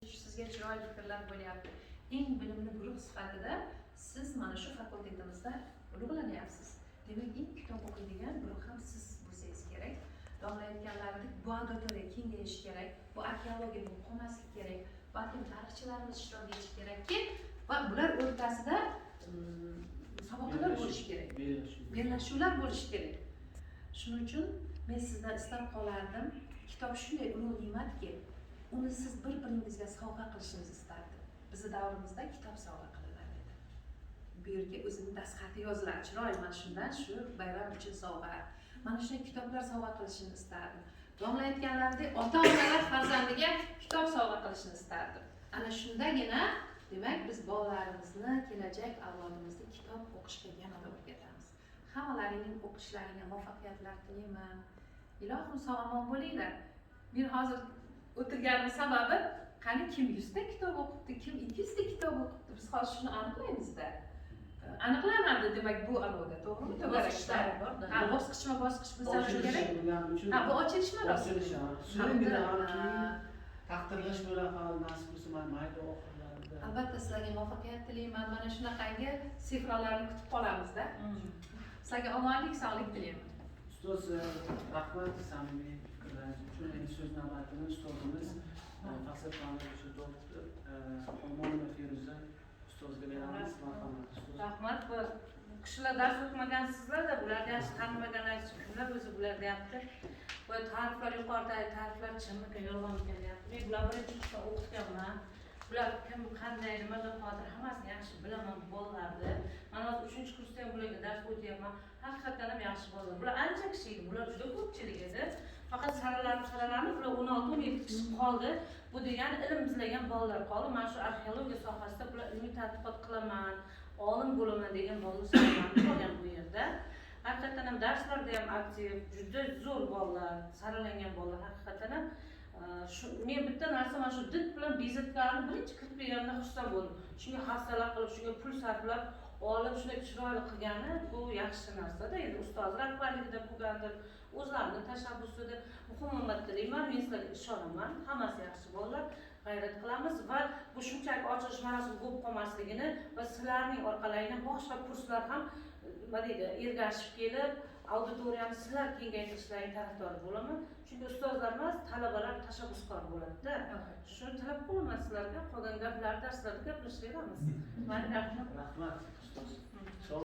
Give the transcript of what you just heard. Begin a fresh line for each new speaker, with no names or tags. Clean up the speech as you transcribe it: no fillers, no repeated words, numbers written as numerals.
Sizga chiroyli fikrlar bo'lyapti. Eng bilimli guruh sifatida siz mana shu fakultetimizda ulug'lanyapsiz. Demak, eng kitob o'qiydigan guruh ham siz bo'lsangiz kerak. Domla aytganlaridek, bu auditoriya kengayishi kerak, bu arxeologiya bo'lib qolmasligi kerak, balkim tarixchilarimiz ishtirok etishi kerakki va bular o'rtasida musobaqalar bo'lishi kerak, bellashuvlar bo'lishi kerak. Shuning uchun men sizdan istab qolardim, kitob shunday ulug' ne'matki, uni siz bir-biringizga sovg'a qilishingizni istardim. Bizni davrimizda kitob sovg'a qilinar edi. Bu yerga o'zining dastxati yozilar, chiroyli, mana shundan shu bayram uchun sovg'a. Mana shunday kitoblar sovg'a qilishini istardim. Domla aytganlaridek, ota-onalar farzandiga kitob sovg'a qilishini istardim. Ana shundagina, demak, biz bolalarimizni, kelajak avlodimizni kitob o'qishga yanada o'rgatamiz. Hammalaringning o'qishlaringga muvaffaqiyatlar tilayman. Ilohim sog' omon bo'linglar. Men hozir o'tirganim sababi, qani kim 100 ta kitob o'qibdi, kim 200 ta kitob o'qibdi, biz hozir shuni aniqlaymizda. Aniqlanadi, demak, bu aloda, to'g'rimi?
Bosqichlari bor-da.
Ha, bosqichma-bosqich bo'lsa kerak. Ha, bu ochilishma
ochilishi. Taqdirlash bo'la qolib, nasib bo'lsa, mayda oxirlarida.
Albatta, sizlarga muvaffaqiyat tilayman. Mana shunaqangi sifralarni kutib qolamiz-da. Sizlarga omonlik, sog'lik tilayman.
Ustoz, rahmat samimiy fikrlaringiz uchun. Endi so'z navbatini ustozimiz falsafa fanlari doktor Omonova Feruza ustozga beramiz. Marhamat ustoz.
Rahmat. Bu kishilar dars o'qimagasizlar-da, bularni yaxshi tanimaganlar uchun kimlar o'zi bular deyapti. Bu ta'riflar yuqoridagi ta'riflar chinmikan, yolg'onmikan deyapti. Men bular birinchi kursda o'qitganman. Bular kim, qanday, nimaga qodir hammasini yaxshi bilaman bolalarni. Mana hozir 3-kursda ham bularga dars o'tyapman. Haqiqatan ham yaxshi bolalar. Bular ancha kishi edi, bular juda ko'pchilik edi. Faqat saralanib, bular 16-17 kishi qoldi. Bu degani ilm izlagan bolalar qoldi. Mana shu arxeologiya sohasida bular ilmiy tadqiqot qilaman, olim bo'laman degan bolalar qolgan bu yerda. Haqiqatan ham darslarda ham aktiv, juda zo'r bolalar, saralangan bolalar haqiqatan ham. Men bitta narsa mana shu did bilan bezatganimni birinchi kirib berganda xursand bo'ldim. Shunga hafsalar qilib, shunga pul sarflab, olib shunday chiroyli qilgani bu yaxshi narsa-da. Endi ustoz rahbarligida bo'lgandir, o'zlarining tashabbusida muhim omad tilayman. Men sizlarga ishonaman. Hammasi yaxshi bolalar. G'ayrat qilamiz va bu shunchaki ochilish marosimi bo'lib qolmasligini va sizlarning orqalaringdan boshqa kurslar ham nima deydi, ergashib kelib, auditoriyani sizlar kengaytirishlaring tarafdori bo'laman. Chunki ustozlar emas, talabalar tashabbuskor bo'ladi-da. Shuni talab qilaman sizlarga. Qolgan gaplarni darslarda gaplashib beramiz. Rahmat.
Rahmat ustoz.